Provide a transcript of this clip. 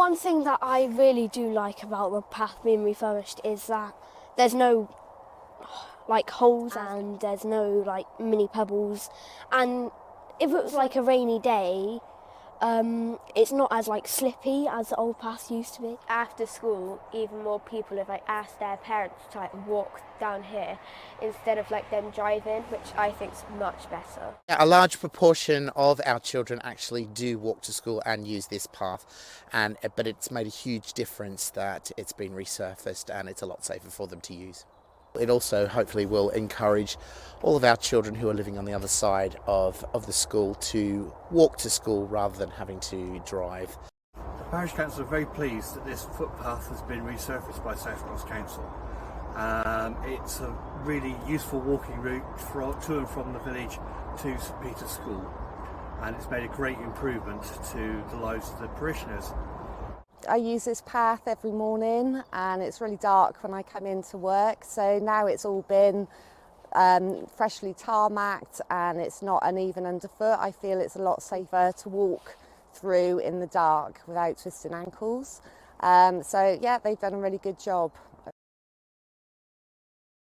One thing that I really do like about the path being refurbished is that there's no like holes and there's no like mini pebbles, and if it was like a rainy day, it's not as like slippy as the old path used to be. After school, even more people have like asked their parents to like walk down here instead of like them driving, which I think is much better. A large proportion of our children actually do walk to school and use this path, but it's made a huge difference that it's been resurfaced and it's a lot safer for them to use. It also hopefully will encourage all of our children who are living on the other side of the school to walk to school rather than having to drive. The Parish Council are very pleased that this footpath has been resurfaced by South Gloss Council. It's a really useful walking route to and from the village to St Peter's School, and it's made a great improvement to the lives of the parishioners. I use this path every morning and it's really dark when I come into work, so now it's all been freshly tarmacked and it's not uneven underfoot. I feel it's a lot safer to walk through in the dark without twisting ankles. So yeah, they've done a really good job.